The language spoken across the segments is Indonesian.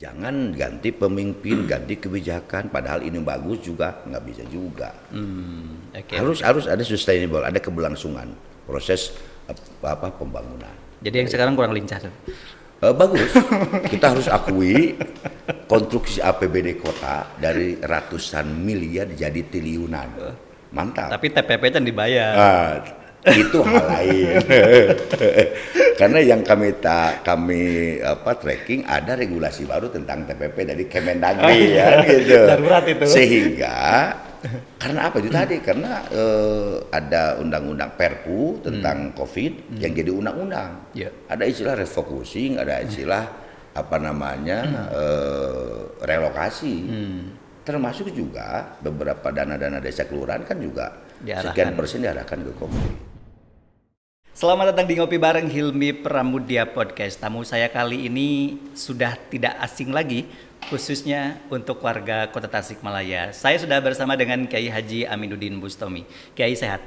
Jangan ganti pemimpin, ganti kebijakan, padahal ini bagus juga, nggak bisa juga. Oke. Harus ada sustainable, ada keberlangsungan proses pembangunan. Jadi yang sekarang kurang lincah. Bagus, kita harus akui konstruksi APBD kota dari ratusan miliar jadi triliunan, mantap. Tapi TPP kan dibayar. Itu hal lain. Karena yang kami tracking ada regulasi baru tentang TPP dari Kemendagri ya gitu. Darurat itu. Sehingga karena apa itu tadi? Karena ada undang-undang Perpu tentang COVID yang jadi undang-undang. Yeah. Ada istilah refocusing, ada istilah relokasi. Termasuk juga beberapa dana-dana desa kelurahan kan juga sekian persen diarahkan ke COVID. Selamat datang di Ngopi Bareng Hilmi Pramudia Podcast. Tamu saya kali ini sudah tidak asing lagi, khususnya untuk warga Kota Tasikmalaya. Saya sudah bersama dengan Kiai Haji Aminuddin Bustomi. Kiai sehat?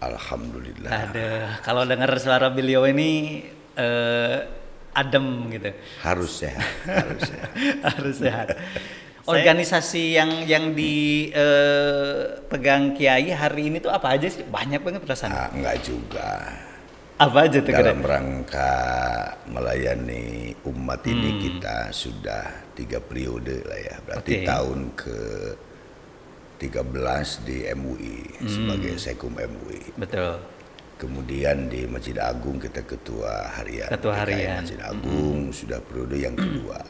Alhamdulillah. Kalau dengar suara beliau ini adem gitu. Harus sehat. Harus sehat. Organisasi yang dipegang Kiai hari ini tuh apa aja sih? Banyak banget perasaan. Enggak juga. Apa aja tuh? Dalam rangka melayani umat ini kita sudah 3 periode lah ya. Berarti tahun ke-13 di MUI sebagai Sekum MUI. Betul. Kemudian di Masjid Agung kita ketua harian. Masjid Agung sudah periode yang kedua.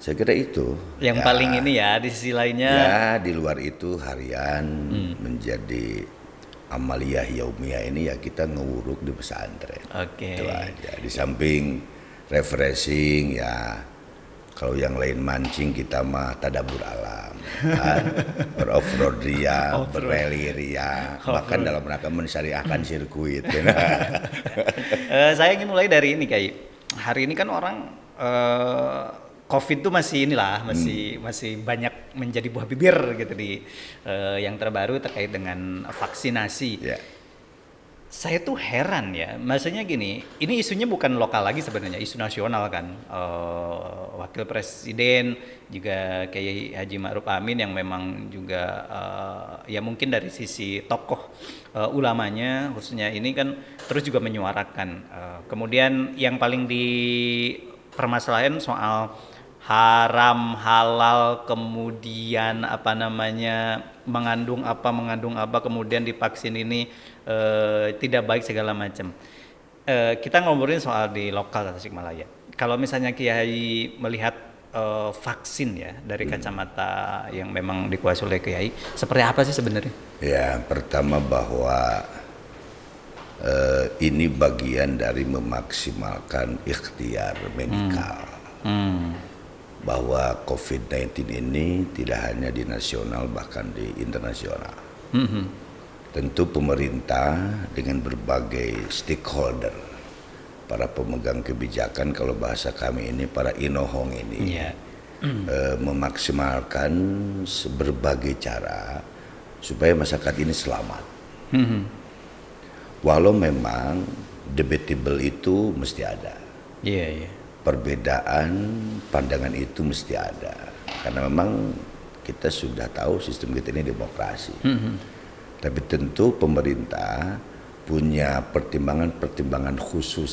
Saya kira itu. Yang paling ini ya, di sisi lainnya. Ya, di luar itu harian menjadi amaliyah yaumiyah ini ya kita ngewuruk di pesantren. Oke. Itu aja. Di samping refreshing ya. Kalau yang lain mancing kita mah tadabur alam. Beroff-road ria, berrally ria, bahkan dalam rangka mensyariahkan sirkuit. Saya ingin mulai dari ini Kiai. Hari ini kan orang COVID itu masih masih banyak menjadi buah bibir gitu di yang terbaru terkait dengan vaksinasi. Yeah. Saya tuh heran ya, maksudnya gini, ini isunya bukan lokal lagi sebenarnya, isu nasional kan. Wakil Presiden juga Kiai Haji Ma'ruf Amin yang memang juga ya mungkin dari sisi tokoh ulamanya khususnya ini kan terus juga menyuarakan. Kemudian yang paling dipermasalahan soal haram, halal, kemudian mengandung apa, kemudian divaksin ini tidak baik segala macam. Kita ngobrolin soal di lokal Tasikmalaya. Kalau misalnya Kiai melihat vaksin ya dari kacamata yang memang dikuasai oleh Kiai, seperti apa sih sebenarnya? Ya, pertama bahwa ini bagian dari memaksimalkan ikhtiar medikal. Bahwa COVID-19 ini tidak hanya di nasional bahkan di internasional. Tentu pemerintah dengan berbagai stakeholder, para pemegang kebijakan, kalau bahasa kami ini para inohong ini, memaksimalkan berbagai cara supaya masyarakat ini selamat. Walau memang debatable itu mesti ada. Perbedaan pandangan itu mesti ada karena memang kita sudah tahu sistem kita ini demokrasi. Tapi tentu pemerintah punya pertimbangan khusus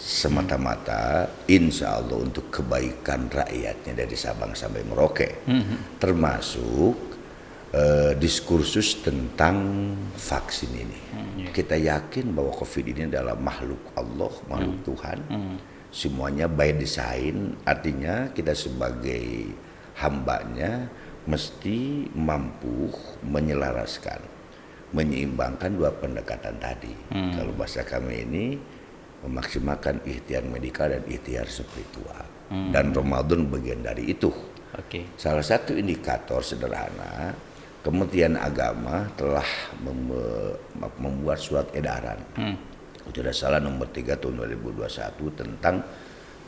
semata-mata insya Allah untuk kebaikan rakyatnya dari Sabang sampai Merauke, termasuk diskursus tentang vaksin ini. Kita yakin bahwa COVID ini adalah makhluk Allah, makhluk Tuhan. Semuanya by design, artinya kita sebagai hambanya mesti mampu menyelaraskan, menyeimbangkan dua pendekatan tadi. Kalau bahasa kami ini memaksimalkan ikhtiar medikal dan ikhtiar spiritual. Dan Ramadan bagian dari itu. Salah satu indikator sederhana, Kementerian Agama telah membuat surat edaran. Tidak salah nomor 3 tahun 2021 tentang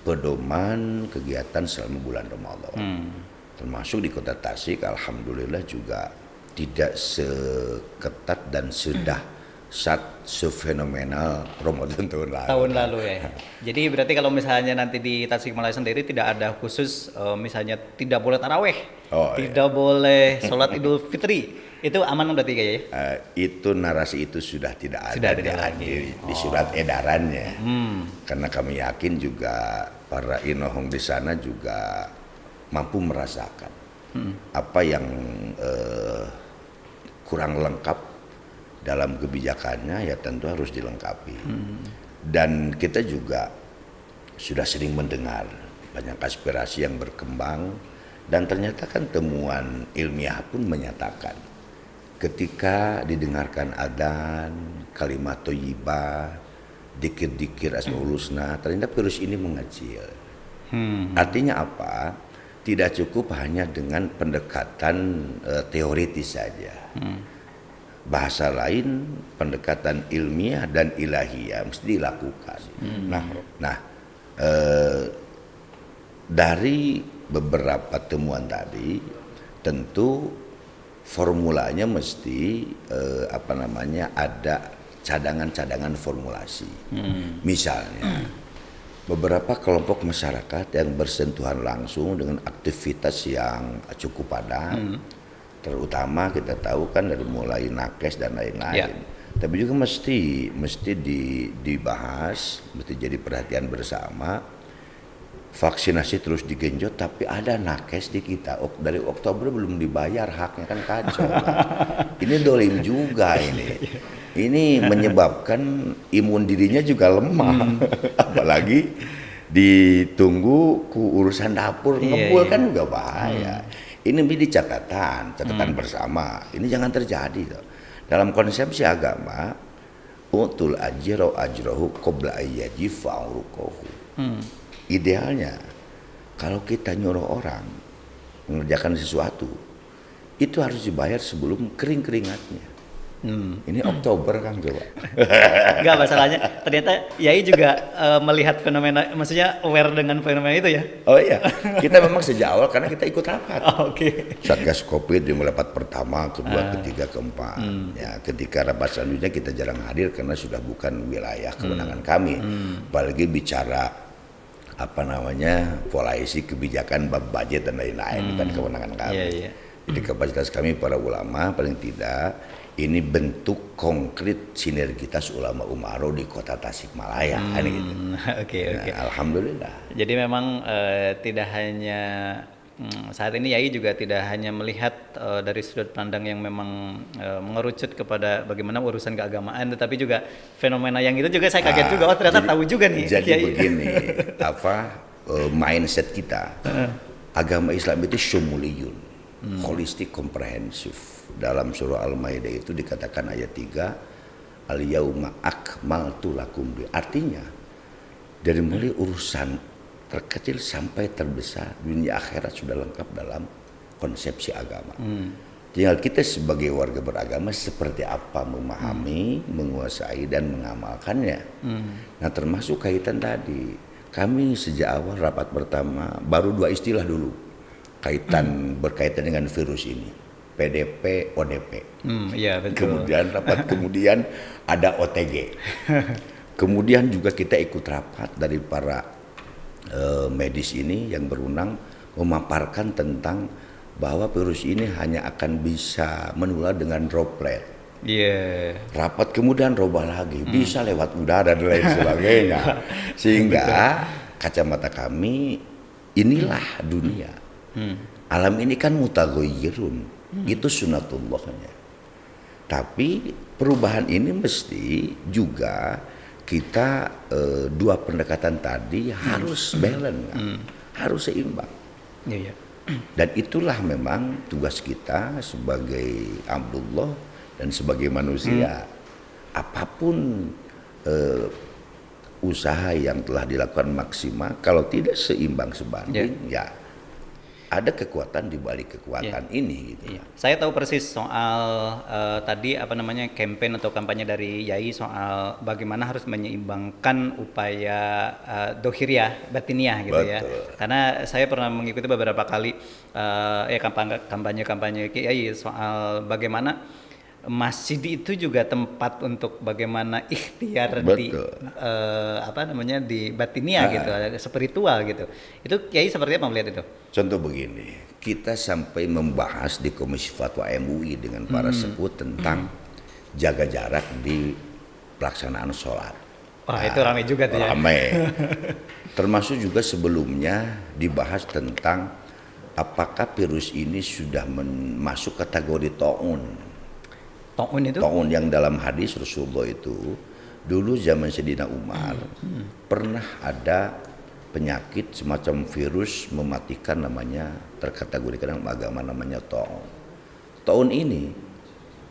pedoman kegiatan selama bulan Ramadan. Termasuk di Kota Tasik, alhamdulillah juga tidak seketat dan sedah saat sefenomenal Ramadan tahun lalu. Tahun lalu ya. Jadi berarti kalau misalnya nanti di Tasikmalaya sendiri tidak ada khusus misalnya tidak boleh taraweh, tidak boleh sholat Idul Fitri, itu aman berarti kayaknya? Itu narasi itu sudah tidak Sudah ada tidak lagi. di surat edarannya. Karena kami yakin juga para inohong di sana juga mampu merasakan apa yang kurang lengkap dalam kebijakannya, ya tentu harus dilengkapi. Dan kita juga sudah sering mendengar banyak aspirasi yang berkembang, dan ternyata kan temuan ilmiah pun menyatakan ketika didengarkan adzan, kalimat thayyibah, dikir-dikir asmaul husna, ternyata virus ini mengecil. Artinya apa? Tidak cukup hanya dengan pendekatan teoritis saja. Bahasa lain, pendekatan ilmiah dan ilahiyah mesti dilakukan. Dari beberapa temuan tadi, tentu formulanya mesti ada cadangan-cadangan formulasi. Misalnya, beberapa kelompok masyarakat yang bersentuhan langsung dengan aktivitas yang cukup padat, terutama kita tahu kan dari mulai nakes dan lain-lain. Tapi juga mesti dibahas, mesti jadi perhatian bersama. Vaksinasi terus digenjot, tapi ada nakes di kita dari Oktober belum dibayar haknya, kan kacau kan? Ini dolim juga ini. Ini menyebabkan imun dirinya juga lemah. Apalagi ditunggu urusan dapur ngebul kan juga bahaya. Ini menjadi catatan bersama. Ini jangan terjadi tuh. Dalam konsepsi agama, utul ajrahu qabla ayyaji fa'urukohu. Idealnya kalau kita nyuruh orang mengerjakan sesuatu, itu harus dibayar sebelum kering keringatnya. Ini Oktober kan coba. Enggak, masalahnya ternyata Yai juga melihat fenomena, maksudnya aware dengan fenomena itu ya? Oh iya, kita memang sejak awal karena kita ikut rapat. Oke. Satgas Covid di rapat pertama, kedua, ketiga, keempat. Ya, ketika rapat selanjutnya kita jarang hadir karena sudah bukan wilayah kewenangan kami. Apalagi bicara polisi kebijakan bab budget dan lain-lain, bukan kewenangan kami. Jadi kapasitas kami para ulama paling tidak ini bentuk konkret sinergitas ulama umaro di kota Tasikmalaya. Oke. Alhamdulillah. Jadi memang tidak hanya saat ini Yai juga tidak hanya melihat dari sudut pandang yang memang mengerucut kepada bagaimana urusan keagamaan, tetapi juga fenomena yang itu juga saya kaget juga, ternyata tahu juga nih. Jadi begini, mindset kita, agama Islam itu syumuliyun, holistik, komprehensif. Dalam surah Al-Maidah itu dikatakan ayat 3, al-yauma akmaltu lakum, artinya dari mulai urusan terkecil sampai terbesar, dunia akhirat sudah lengkap dalam konsepsi agama. Tinggal kita sebagai warga beragama seperti apa memahami, menguasai dan mengamalkannya. Nah, termasuk kaitan tadi, kami sejak awal rapat pertama baru 2 istilah dulu berkaitan dengan virus ini, PDP, ODP. Iya, betul. Kemudian ada OTG. Kemudian juga kita ikut rapat dari para medis ini yang berwenang memaparkan tentang bahwa virus ini hanya akan bisa menular dengan droplet. Rapat kemudian robah lagi, bisa lewat udara dan lain sebagainya. Sehingga kacamata kami, inilah dunia. Alam ini kan mutaghayyirun, itu sunatullahnya. Tapi perubahan ini mesti juga kita dua pendekatan tadi harus balance, harus seimbang. Dan itulah memang tugas kita sebagai Abdullah dan sebagai manusia. Apapun usaha yang telah dilakukan maksimal, kalau tidak seimbang sebanding, ya ada kekuatan di balik kekuatan ini gitu. Saya tahu persis soal tadi campaign atau kampanye dari Yai soal bagaimana harus menyeimbangkan upaya dohiriyah batiniah gitu. Betul. Ya. Karena saya pernah mengikuti beberapa kali kampanye Yai soal bagaimana masjid itu juga tempat untuk bagaimana ikhtiar di Betul. apa namanya di batinia gitu, spiritual gitu. Itu Kiai seperti apa melihat itu? Contoh begini, kita sampai membahas di Komisi Fatwa MUI dengan para sepuh tentang jaga jarak di pelaksanaan sholat. Wah, itu ramai juga tuh ya. Ramai. Termasuk juga sebelumnya dibahas tentang apakah virus ini sudah masuk kategori taun. Taun itu? Taun yang dalam hadis Rasulullah itu dulu zaman Sayyidina Umar pernah ada penyakit semacam virus mematikan, namanya terkategorikan dalam agama namanya taun. Taun ini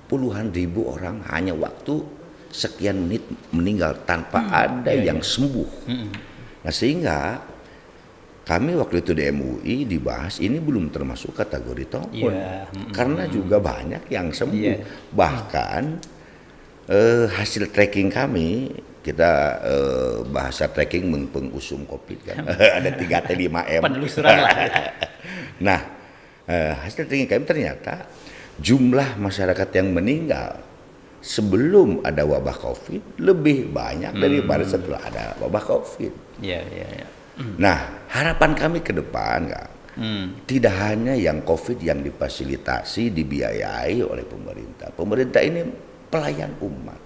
puluhan ribu orang hanya waktu sekian menit meninggal tanpa ada yang sembuh. Nah, sehingga kami waktu itu di MUI dibahas ini belum termasuk kategori taun. Karena juga banyak yang sembuh. Bahkan hasil tracking kami, kita bahasa tracking pengusung COVID kan. Ada 3T 5M. Penelusuran lah. Nah, hasil tracking kami ternyata jumlah masyarakat yang meninggal sebelum ada wabah COVID lebih banyak daripada setelah ada wabah COVID. Iya. Nah, harapan kami ke depan, Kang, tidak hanya yang COVID yang difasilitasi, dibiayai oleh pemerintah. Pemerintah ini pelayan umat.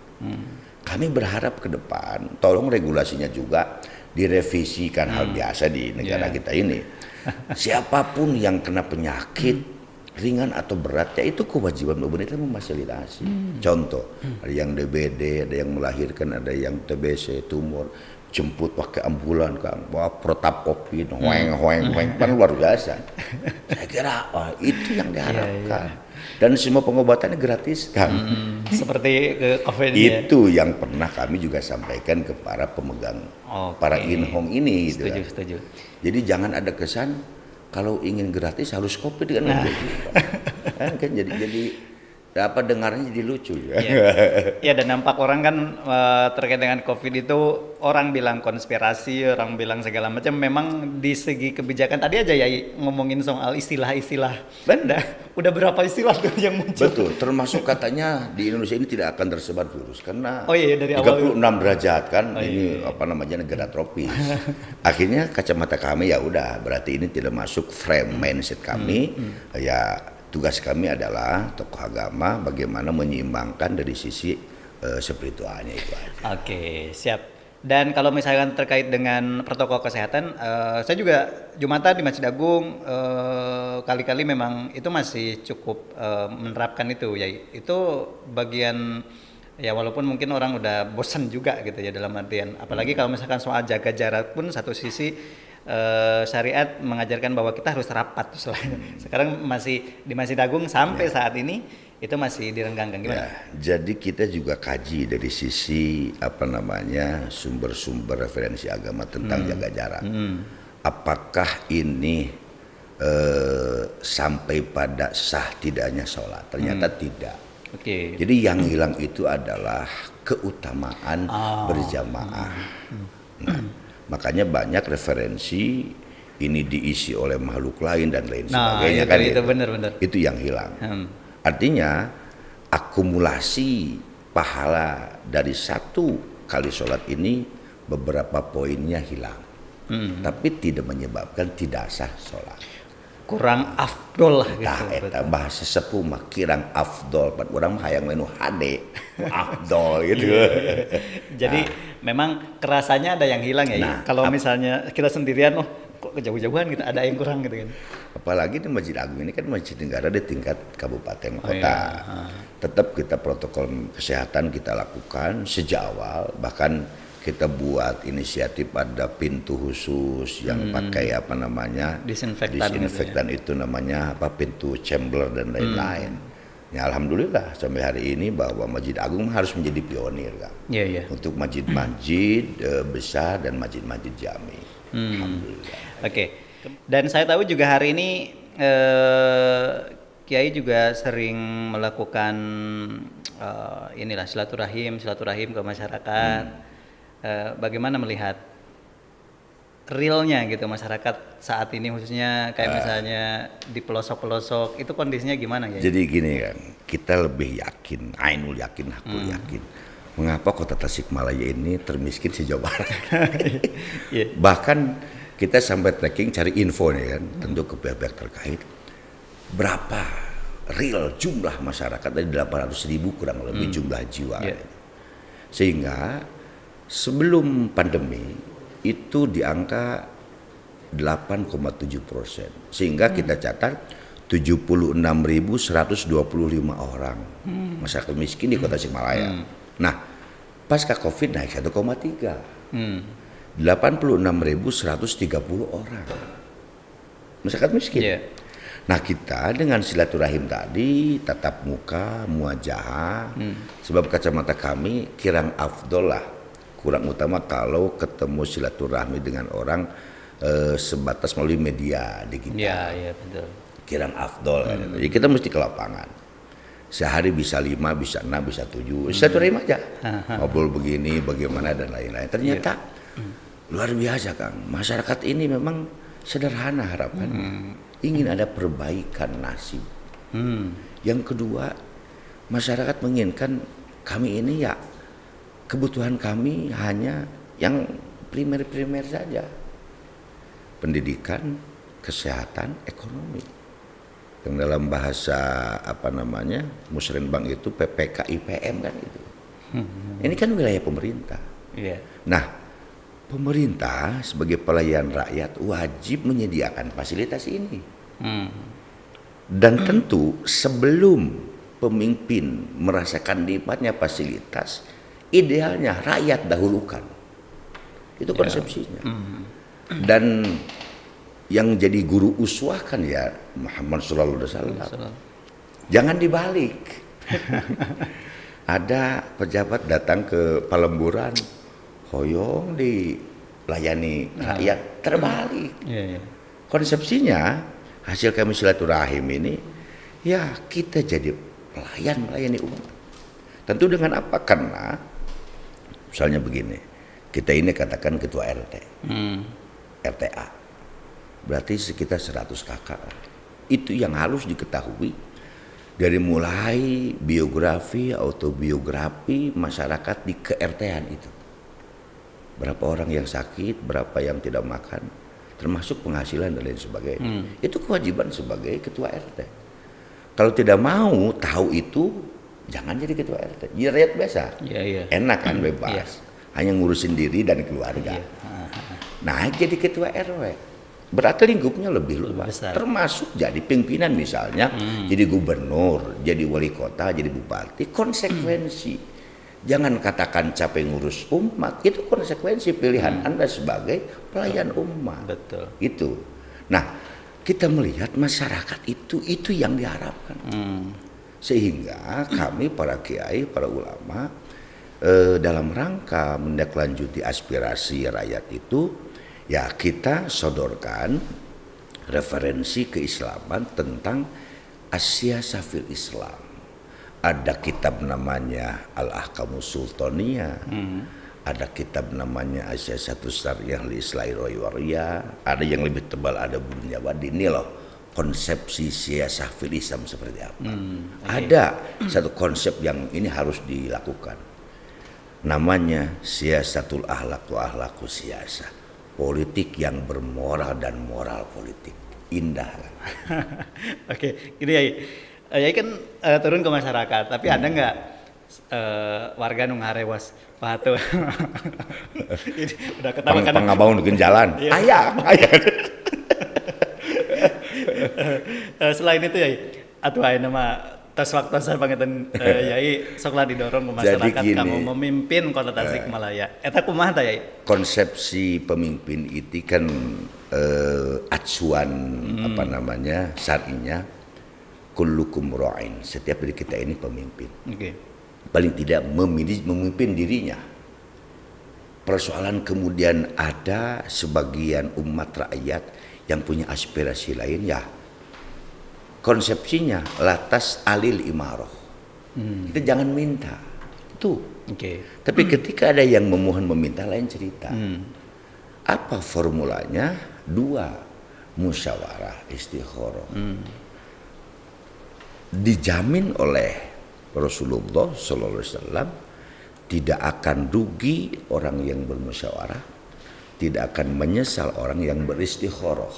Kami berharap ke depan, tolong regulasinya juga direvisikan, hal biasa di negara kita ini. Siapapun yang kena penyakit ringan atau berat, ya itu kewajiban pemerintah memfasilitasi. Contoh, ada yang DBD, ada yang melahirkan, ada yang TBC, tumor, jemput pakai ambulan, Kang, bawa protap COVID, hoeng, kan luar biasa. Saya kira itu yang diharapkan. Dan semua pengobatannya gratis, Kang. Seperti COVID Itu yang pernah kami juga sampaikan ke para pemegang, para inhong ini. Setuju. Jadi jangan ada kesan kalau ingin gratis harus COVID kan. Kan jadi apa dengarnya jadi lucu ya. Ya, dan nampak orang kan terkait dengan COVID itu orang bilang konspirasi, orang bilang segala macam. Memang di segi kebijakan tadi aja ya ngomongin soal istilah-istilah. Udah berapa istilah tuh yang muncul? Betul, termasuk katanya di Indonesia ini tidak akan tersebar virus karena dari awal 36 derajat kan, ini apa namanya negara tropis. Akhirnya kacamata kami ya udah, berarti ini tidak masuk frame mindset kami. Ya tugas kami adalah tokoh agama bagaimana menyeimbangkan dari sisi spiritualnya itu aja. Oke, siap. Dan kalau misalkan terkait dengan protokol kesehatan, saya juga Jumatan di Masjid Agung kali-kali memang itu masih cukup menerapkan itu ya. Itu bagian ya, walaupun mungkin orang udah bosan juga gitu ya, dalam artian apalagi kalau misalkan soal jaga jarak pun satu sisi syariat mengajarkan bahwa kita harus rapat. Sekarang masih di Masjid Agung sampai saat ini itu masih direnggangkan, gimana? Ya, jadi kita juga kaji dari sisi apa namanya sumber-sumber referensi agama tentang jaga jarak. Apakah ini sampai pada sah tidaknya sholat? Ternyata tidak. Jadi yang hilang itu adalah keutamaan berjamaah. Nah, makanya banyak referensi ini diisi oleh makhluk lain dan lain sebagainya kan itu benar-benar. Itu yang hilang. Artinya akumulasi pahala dari satu kali sholat ini beberapa poinnya hilang. Tapi tidak menyebabkan tidak sah sholat. Kurang afdol lah gitu. Eta bahasa sepuh mah kirang afdol, pan urang mah hayang menu hade afdol gitu. Jadi memang kerasanya ada yang hilang ya. Kalau misalnya kita sendirian kok kejauh-jauhan gitu, ada yang kurang gitu kan. Apalagi di Masjid Agung ini kan masjid negara di tingkat kabupaten kota. Tetap kita protokol kesehatan kita lakukan sejak awal, bahkan kita buat inisiatif ada pintu khusus yang pakai apa namanya disinfektan itu namanya apa, pintu chamber dan lain-lain. Ya alhamdulillah sampai hari ini bahwa Masjid Agung harus menjadi pionir kan. Untuk masjid-masjid besar dan masjid-masjid jami. Alhamdulillah. Oke. Dan saya tahu juga hari ini Kiai juga sering melakukan silaturahim ke masyarakat. Bagaimana melihat realnya gitu masyarakat saat ini, khususnya kayak misalnya di pelosok-pelosok itu kondisinya gimana ya? Jadi gini kan, kita lebih yakin, ainul yakin, hakul yakin. Mengapa kota Tasikmalaya ini termiskin se Jawa Barat? Iya. Bahkan kita sampai tracking cari info nih kan, tentu ke pihak-pihak terkait. Berapa real jumlah masyarakat dari 800.000 kurang lebih jumlah jiwa. Yeah. Sehingga sebelum pandemi itu di angka 8,7%. Sehingga kita catat 76.125 orang masyarakat miskin di kota Tasikmalaya. Nah, pasca Covid naik 1,3. 86.130 orang masyarakat miskin. Yeah. Nah, kita dengan silaturahim tadi, tatap muka, muajahah, sebab kacamata kami kurang afdol lah, kurang utama kalau ketemu silaturahmi dengan orang sebatas melalui media digital. Iya, betul. Kurang afdol kan. Jadi kita mesti ke lapangan. Sehari bisa 5, bisa 6, bisa 7. Silaturahim aja. Ngobrol begini, bagaimana dan lain-lain. Ternyata luar biasa, Kang. Masyarakat ini memang sederhana harapannya. Ingin ada perbaikan nasib. Yang kedua, masyarakat menginginkan kami ini ya kebutuhan kami hanya yang primer-primer saja. Pendidikan, kesehatan, ekonomi. Yang dalam bahasa Musrenbang itu PPK IPM kan itu. Ini kan wilayah pemerintah. Iya. Nah, pemerintah sebagai pelayan rakyat wajib menyediakan fasilitas ini. Dan tentu sebelum pemimpin merasakan nikmatnya fasilitas, idealnya rakyat dahulukan. Itu konsepsinya. Dan yang jadi guru uswah kan ya Muhammad sallallahu alaihi wasallam. Jangan dibalik. Ada pejabat datang ke Palemburan, hoyong dilayani rakyat, terbalik. Konsepsinya hasil kami silaturahim ini, ya kita jadi pelayan melayani umat. Tentu dengan apa? Karena misalnya begini, kita ini katakan ketua RT, RTA, berarti sekitar 100 kakak. Itu yang harus diketahui dari mulai biografi, autobiografi masyarakat di ke-RT-an itu. Berapa orang yang sakit, berapa yang tidak makan, termasuk penghasilan dan lain sebagainya. Itu kewajiban sebagai ketua RT. Kalau tidak mau tahu itu, jangan jadi ketua RT. Jadi rakyat biasa, enak kan, bebas. Hanya ngurusin diri dan keluarga. Nah, jadi ketua RW. Berarti lingkupnya lebih luas, termasuk jadi pimpinan misalnya, jadi gubernur, jadi wali kota, jadi bupati. Konsekuensi, jangan katakan capek ngurus umat, itu konsekuensi pilihan Anda sebagai pelayan umat. Betul. Itu. Nah, kita melihat masyarakat itu yang diharapkan. Sehingga kami para kiai, para ulama, dalam rangka menindaklanjuti aspirasi rakyat itu, ya kita sodorkan referensi keislaman tentang As-Siyasah fil Islam. Ada kitab namanya Al-Ahkamus Sultaniyah, ada kitab namanya As-Siyasatus Syariah li Islahi Ra'i, ada yang lebih tebal, ada Burunya Wadi. Ini loh konsepsi siyasah fil Islam seperti apa. Ada satu konsep yang ini harus dilakukan. Namanya siyasatul akhlaq wa akhlaqus siyasah. Politik yang bermoral dan moral politik. Indah kan? Oke, gini ya kan turun ke masyarakat, tapi ada nggak warga nu ngarewas patu? Udah ketawa kan? Pengabaun bikin jalan. Ayah. Selain itu ya, atuh ayeuna mah tos waktosan pangetan yai sok lah didorong ke masyarakat kamu memimpin kota Tasikmalaya. Eta kumaha tah yai? Konsepsi pemimpin itu kan acuan syar'inya kullukum ra'in. Setiap dari kita ini pemimpin. Paling tidak memimpin dirinya. Persoalan kemudian ada sebagian umat rakyat yang punya aspirasi lain, ya konsepsinya latas alil imaroh. Kita jangan minta itu. Tapi ketika ada yang memohon meminta, lain cerita. Apa formulanya? 2, musyawarah istikharah. dijamin oleh Rasulullah SAW tidak akan rugi orang yang bermusyawarah, tidak akan menyesal orang yang beristikharah.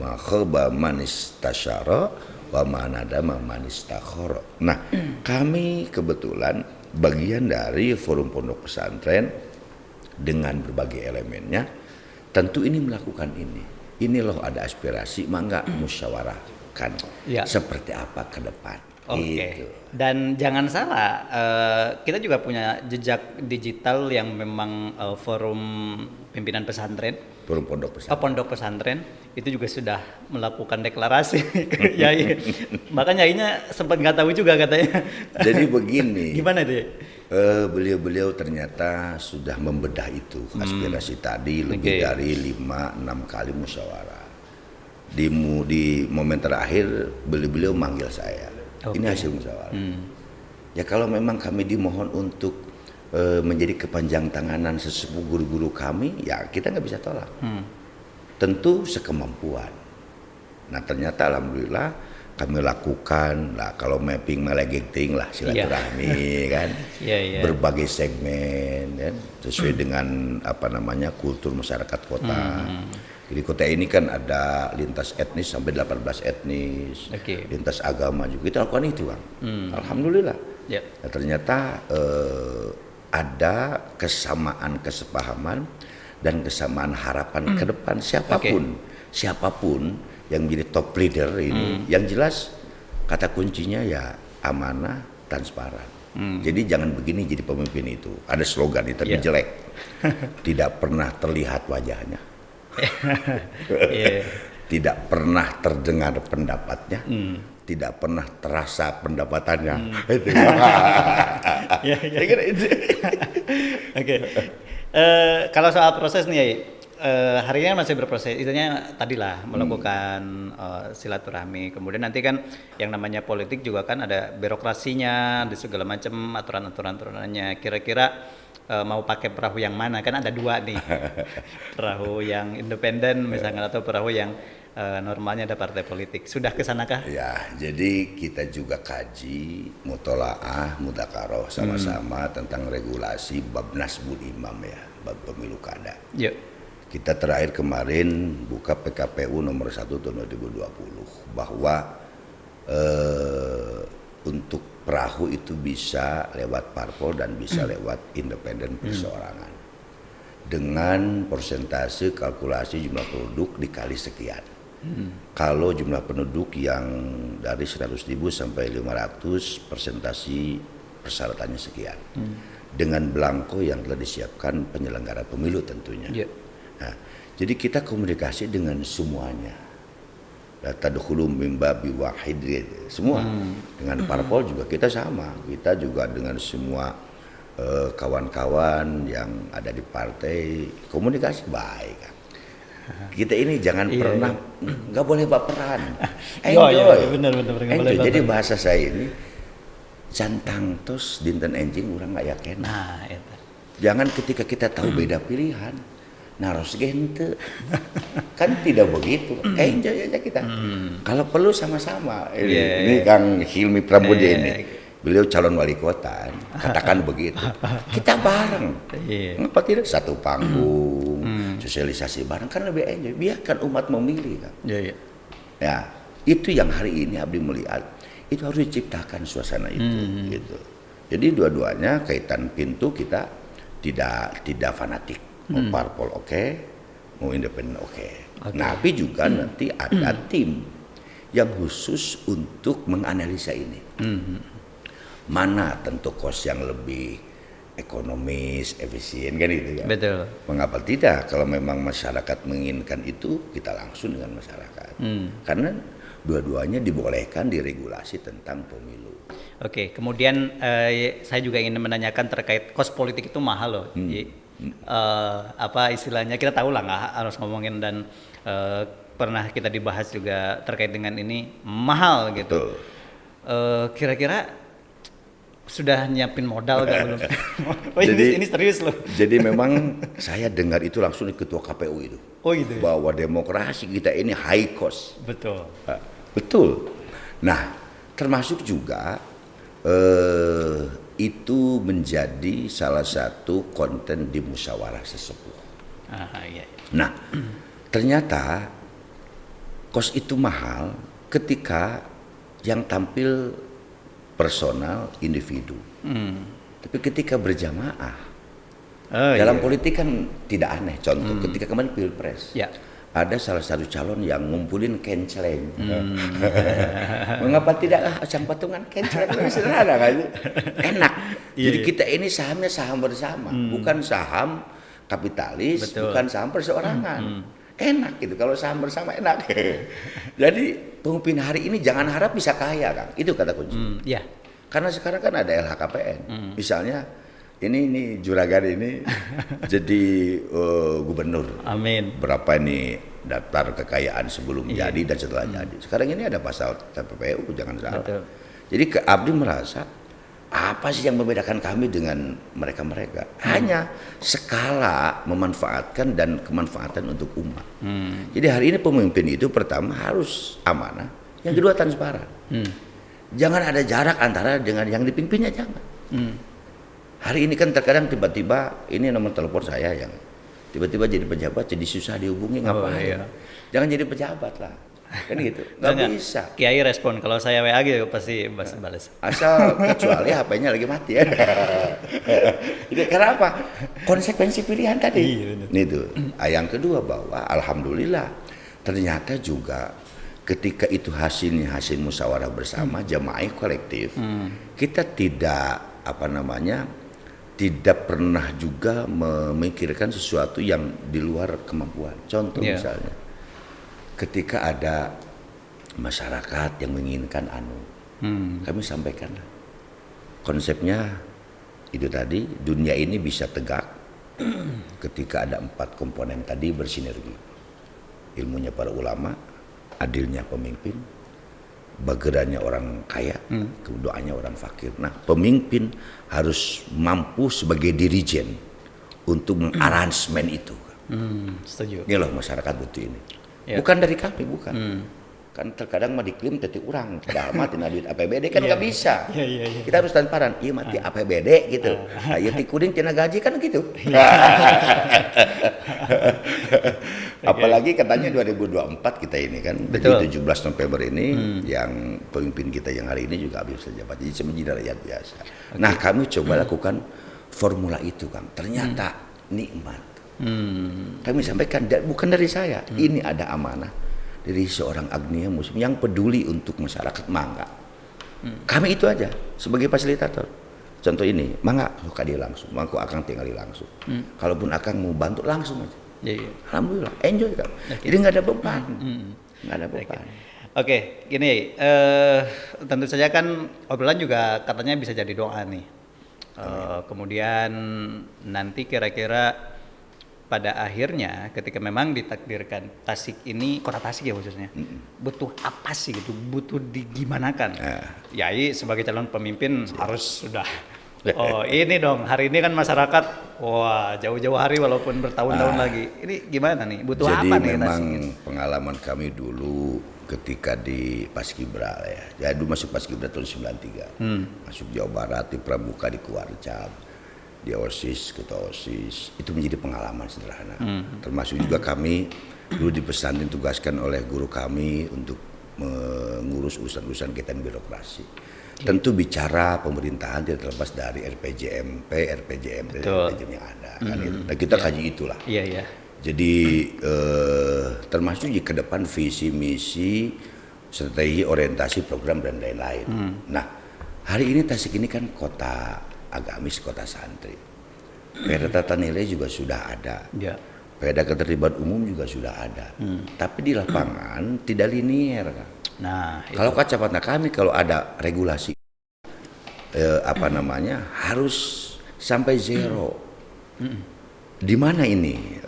Ma khaba man istasyara wa ma nadama man istakhara. Nah, kami kebetulan bagian dari forum pondok pesantren dengan berbagai elemennya, tentu ini melakukan ini. Ini loh ada aspirasi, mangga musyawarahkan seperti apa ke depan. Oke. Gitu. Dan jangan salah, kita juga punya jejak digital yang memang forum pimpinan pesantren. Forum pondok pesantren. Pondok pesantren itu juga sudah melakukan deklarasi. Yai. Makanya Yainya sempat nggak tahu juga katanya. Jadi begini. Gimana itu ya? Beliau-beliau ternyata sudah membedah itu aspirasi tadi lebih dari 5-6 kali musyawarah. Di momen terakhir beliau manggil saya. Ini hasil musyawarah. Ya kalau memang kami dimohon untuk menjadi kepanjang tanganan sesepuh guru-guru kami, ya kita nggak bisa tolak. Tentu sekemampuan. Nah ternyata alhamdulillah kami lakukan lah, kalau mapping melegeting lah silaturahmi kan, berbagai segmen kan, sesuai dengan apa namanya kultur masyarakat kota. Jadi kota ini kan ada lintas etnis sampai 18 etnis, lintas agama juga kita lakukan itu kan. Alhamdulillah. Nah, ternyata ada kesamaan kesepahaman dan kesamaan harapan ke depan siapapun yang menjadi top leader ini, yang jelas kata kuncinya ya amanah, transparan. Jadi jangan begini jadi pemimpin itu. Ada slogan itu tapi jelek, tidak pernah terlihat wajahnya, tidak pernah terdengar pendapatnya, tidak pernah terasa pendapatannya. Oke. Kalau soal proses nih, hari ini masih berproses. Istilahnya tadilah melakukan silaturahmi. Kemudian nanti kan yang namanya politik juga kan ada birokrasinya, di segala macam aturan-aturannya. Kira-kira mau pakai perahu yang mana? Kan ada dua nih, perahu yang independen misalnya atau perahu yang normalnya ada partai politik. Sudah kesanakah? Ya, jadi kita juga kaji mutolaah, mudzakarah sama-sama tentang regulasi bab nasbul imam ya, bab pemilu kada. Kita terakhir kemarin buka PKPU nomor 1 tahun 2020 bahwa untuk perahu itu bisa lewat parpol dan bisa lewat independen perseorangan dengan persentase kalkulasi jumlah penduduk dikali sekian. Kalau jumlah penduduk yang dari 100.000 sampai 500 persentasi persyaratannya sekian dengan belangko yang telah disiapkan penyelenggara pemilu tentunya. Nah, jadi kita komunikasi dengan semuanya. Tadkhulu min babi wahid semua. Dengan parpol juga kita sama. Kita juga dengan semua kawan-kawan yang ada di partai komunikasi baik. Kita ini jangan pernah nggak boleh baperan. Enjoy. Benar. Enjoy. Jadi bahasa saya ini cantang tos dinten enjing urang aya kena. Nah, itu. Jangan ketika kita tahu beda pilihan naros gente kan tidak begitu. Enjoy aja kita. Kalau perlu sama-sama. Ini Kang Hilmi Pramudia ini. Beliau calon wali kota, katakan begitu. Kita bareng. Kenapa tidak satu panggung, sosialisasi bareng kan lebih enjoy. Biarkan umat memilih kan. Ya, itu yang hari ini Abdi melihat itu harus diciptakan suasana itu gitu. Jadi dua-duanya kaitan pintu kita tidak fanatik. Mau parpol mau independen Nah, tapi juga nanti ada tim yang khusus untuk menganalisa ini. Mana tentu kos yang lebih ekonomis, efisien kan gitu ya. Betul. Mengapa tidak kalau memang masyarakat menginginkan itu kita langsung dengan masyarakat. Karena dua-duanya dibolehkan diregulasi tentang pemilu. Oke, kemudian saya juga ingin menanyakan terkait kos politik itu mahal loh. Apa istilahnya kita tahu lah nggak harus ngomongin dan pernah kita dibahas juga terkait dengan ini mahal gitu. Kira-kira sudah nyiapin modal nggak belum? Ini serius loh. Jadi memang saya dengar itu langsung di ketua KPU itu. Gitu. Bahwa demokrasi kita ini high cost. Betul. Betul. Nah, termasuk juga itu menjadi salah satu konten di musyawarah sesepuh. Iya. Nah, ternyata kos itu mahal ketika yang tampil personal individu. Tapi ketika berjamaah, dalam politik kan tidak aneh. Contoh, ketika kemarin Pilpres, ada salah satu calon yang ngumpulin kenceleng. Mengapa tidak acang patungan kenceleng? Sederhana kan? Enak. Jadi kita ini sahamnya saham bersama, bukan saham kapitalis, bukan saham perseorangan. Enak gitu, kalau saham bersama enak. Jadi pemimpin hari ini jangan harap bisa kaya, Kang. Itu kata kunci. Karena sekarang kan ada LHKPN. Misalnya ini juragan ini jadi gubernur. Amin. Berapa ini daftar kekayaan sebelum jadi dan setelah jadi. Sekarang ini ada pasal TPPU, jangan salah. Betul. Jadi Abdi merasa apa sih yang membedakan kami dengan mereka-mereka? Hanya skala memanfaatkan dan kemanfaatan untuk umat. Jadi hari ini pemimpin itu pertama harus amanah, yang kedua transparan. Jangan ada jarak antara dengan yang dipimpinnya, jangan. Hari ini kan terkadang tiba-tiba ini nomor telepon saya yang tiba-tiba jadi pejabat jadi susah dihubungi, ngapain? Jangan jadi pejabat lah. Kan gitu, nggak bisa. Kiai respon, kalau saya WA gitu pasti balas. Asal kecuali HP-nya lagi mati ya. Jadi karena apa? Konsekuensi pilihan tadi. Itu. Yang kedua bahwa alhamdulillah ternyata juga ketika itu hasil musyawarah bersama jamaah kolektif, kita tidak tidak pernah juga memikirkan sesuatu yang di luar kemampuan. Contoh misalnya, ketika ada masyarakat yang menginginkan kami sampaikan konsepnya itu tadi, dunia ini bisa tegak ketika ada 4 komponen tadi bersinergi. Ilmunya para ulama, adilnya pemimpin, bagerannya orang kaya, doanya orang fakir. Nah, pemimpin harus mampu sebagai dirijen untuk mengaransemen itu. Setuju. Ini loh masyarakat butuh ini. Bukan dari kami, bukan. Kan terkadang mah diklaim tetik urang, padahal mah tina duit APBD kan nggak bisa. Kita harus transparan, iya mati APBD gitu. Nah, iya tikuding tina gaji kan gitu. Apalagi katanya 2024 kita ini kan, jadi 17 November ini yang pemimpin kita yang hari ini juga habis jabat, jadi menjadi rakyat biasa. Nah, kami coba lakukan formula itu, Kang. Ternyata nikmat. Kami sampaikan bukan dari saya, ini ada amanah dari seorang agnia muslim yang peduli untuk masyarakat, mangga. Kami itu aja sebagai fasilitator. Contoh ini, mangga suka dia langsung, aku akan tinggali langsung. Kalaupun akan mau bantu langsung aja. Alhamdulillah, enjoy kan. Jadi nggak ada beban, nggak ada beban. Oke, gini, tentu saja kan obrolan juga katanya bisa jadi doa nih. Kemudian nanti kira-kira pada akhirnya ketika memang ditakdirkan Tasik ini, kota Tasik ya khususnya, butuh apa sih gitu, butuh digimanakan? Yai sebagai calon pemimpin harus sudah, ini dong, hari ini kan masyarakat, wah jauh-jauh hari walaupun bertahun-tahun lagi, ini gimana nih, butuh jadi apa nih? Jadi memang Tasik? pengalaman kami dulu ketika di Paskibra ya, dulu masuk Paskibra tahun 93, masuk Jawa Barat di Pramuka di Kuarcap, di OSIS, ketua OSIS, itu menjadi pengalaman sederhana. Termasuk juga kami dulu dipesan ditugaskan oleh guru kami untuk mengurus urusan-urusan kegiatan birokrasi. Tentu bicara pemerintahan tidak terlepas dari RPJMP, RPJM yang ada. Kan itu. Dan kita kaji itulah. Jadi termasuk di ke depan visi misi, strategi orientasi program dan lain-lain. Nah, hari ini Tasik ini kan kota agamis, kota santri. Perda tata nilai juga sudah ada. Perda ketertiban umum juga sudah ada. Tapi di lapangan tidak linier, kan. Nah, kalau kacamata kami kalau ada regulasi harus sampai zero. Di mana ini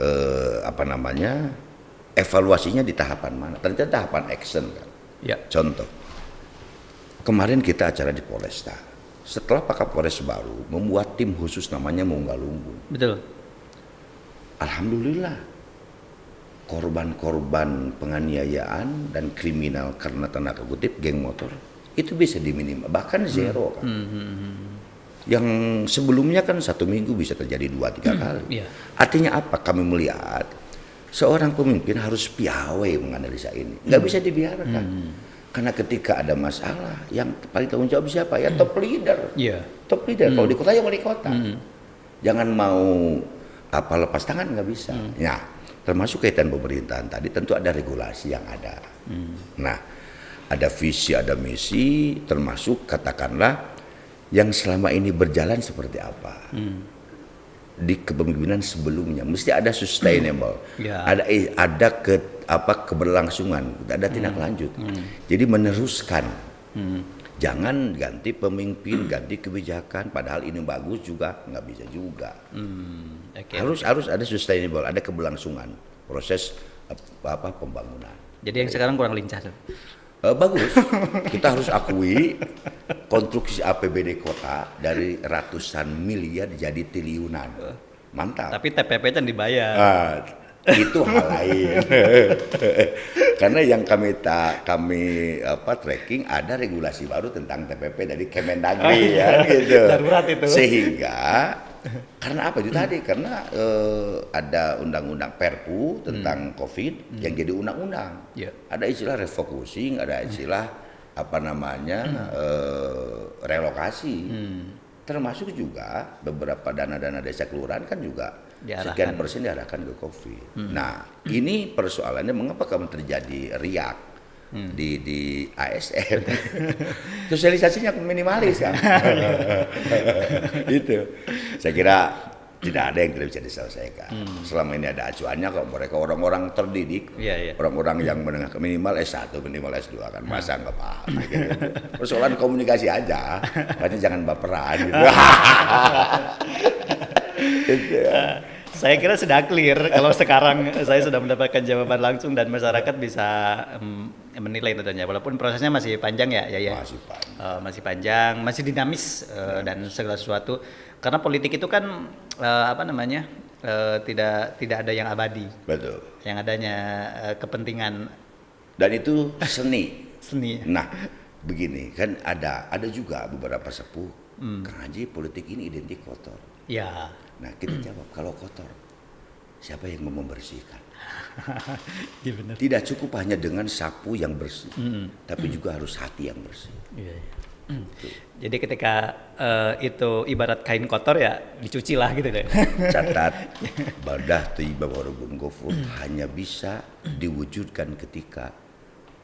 evaluasinya di tahapan mana? Ternyata tahapan action, kan. Contoh. Kemarin kita acara di Polresta. Setelah Pak Kapolres baru membuat tim khusus namanya Munggal Lumbung. Betul. Alhamdulillah korban-korban penganiayaan dan kriminal karena tanda kutip geng motor itu bisa diminimal, bahkan zero kan. Yang sebelumnya kan 1 minggu bisa terjadi 2-3 kali. Iya. Artinya apa? Kami melihat seorang pemimpin harus piawai menganalisa ini, nggak bisa dibiarkan. Karena ketika ada masalah, yang paling tanggung jawab siapa? Ya top leader. Iya. Top leader. Kalau di kota ya wali kota. Jangan mau lepas tangan, nggak bisa. Nah, termasuk kaitan pemerintahan tadi tentu ada regulasi yang ada. Nah, ada visi, ada misi, termasuk katakanlah yang selama ini berjalan seperti apa. Di kepemimpinan sebelumnya mesti ada sustainable, ada keberlangsungan, ada tindak lanjut. Jadi meneruskan, jangan ganti pemimpin, ganti kebijakan, padahal ini bagus juga nggak bisa juga. Harus ada sustainable, ada keberlangsungan proses pembangunan. Jadi yang sekarang kurang lincah. Bagus, kita harus akui konstruksi APBD kota dari ratusan miliar jadi triliunan, mantap. Tapi TPP kan dibayar. Itu hal lain. Karena yang kami tracking ada regulasi baru tentang TPP dari Kemendagri ya gitu. Darurat itu. Sehingga karena apa itu tadi? Karena ada undang-undang Perpu tentang COVID yang jadi undang-undang. Ada istilah refocusing, ada istilah relokasi. Termasuk juga beberapa dana-dana desa kelurahan kan juga sekian persen diarahkan ke COVID. Nah, ini persoalannya mengapa kamu terjadi riak di ASN? Sosialisasinya minimalis kan? Itu. Saya kira tidak ada yang tidak bisa diselesaikan. Selama ini ada acuannya, kalau mereka orang-orang terdidik, orang-orang yang menengah ke minimal S1, minimal S2 kan, masa nggak paham. Gitu. Persoalan komunikasi aja, makanya jangan baperan. Gitu. Gitu. Saya kira sudah clear kalau sekarang saya sudah mendapatkan jawaban langsung dan masyarakat bisa menilai tentunya, walaupun prosesnya masih panjang ya. Masih panjang, masih dinamis dan segala sesuatu. Karena politik itu kan tidak ada yang abadi. Betul. Yang adanya kepentingan. Dan itu seni. Seni. Nah, begini kan ada juga beberapa sepuh. Kang Haji, politik ini identik kotor. Ya. Nah, kita jawab, kalau kotor, siapa yang mau membersihkan? Ya, benar. Tidak cukup hanya dengan sapu yang bersih, tapi juga harus hati yang bersih. Jadi ketika itu ibarat kain kotor ya dicuci lah gitu deh. Catat, badah thayyibah warabun ghafur hanya bisa diwujudkan ketika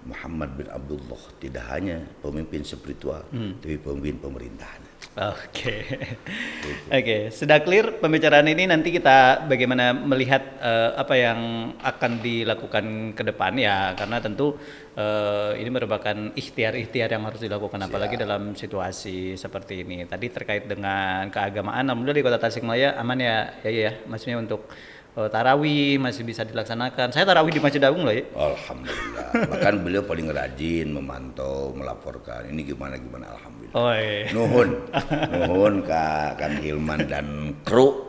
Muhammad bin Abdullah tidak hanya pemimpin spiritual, tapi pemimpin pemerintahan. Oke, sudah clear pembicaraan ini. Nanti kita bagaimana melihat apa yang akan dilakukan ke depan ya, karena tentu ini merupakan ikhtiar-ikhtiar yang harus dilakukan, apalagi dalam situasi seperti ini. Tadi terkait dengan keagamaan, alhamdulillah di Kota Tasikmalaya aman ya, maksudnya untuk tarawih masih bisa dilaksanakan. Saya tarawih di Masjid Agung loh ya. Alhamdulillah. Bahkan beliau paling rajin memantau, melaporkan. Ini gimana alhamdulillah. Nuhun ka Kang Hilman dan kru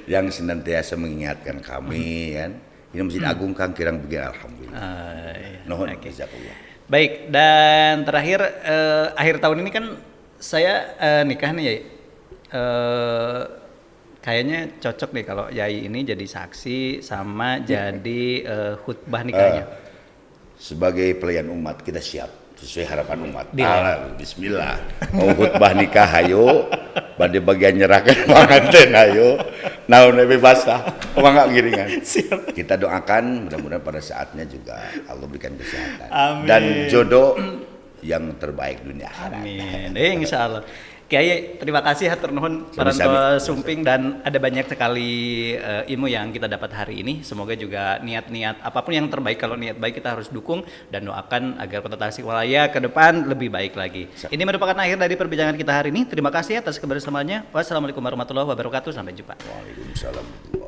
yang senantiasa mengingatkan kami kan. Ini Masjid Agung Kang Kirang begini alhamdulillah. Nuhun jazakallah. Baik, dan terakhir akhir tahun ini kan saya nikah nih ya. Kayaknya cocok nih kalau Yai ini jadi saksi sama jadi khutbah nikahnya. Sebagai pelayan umat kita siap sesuai harapan umat. Bismillah. Mau khutbah nikah ayo, pada bagian nyerahkan pengantin ayo. Naon bebas lah. Enggak giringan. Kita doakan mudah-mudahan pada saatnya juga Allah berikan kesehatan. Amin. Dan jodoh yang terbaik dunia akhirat. Amin. Insyaallah. Kiai, terima kasih hatur nuhun Paranto Sumping, dan ada banyak sekali ilmu yang kita dapat hari ini. Semoga juga niat-niat apapun yang terbaik, kalau niat baik kita harus dukung dan doakan agar Kota Tasikmalaya ke depan lebih baik lagi. Ini merupakan akhir dari perbincangan kita hari ini. Terima kasih atas kebersamaannya. Wassalamualaikum warahmatullahi wabarakatuh. Sampai jumpa. Waalaikumsalam.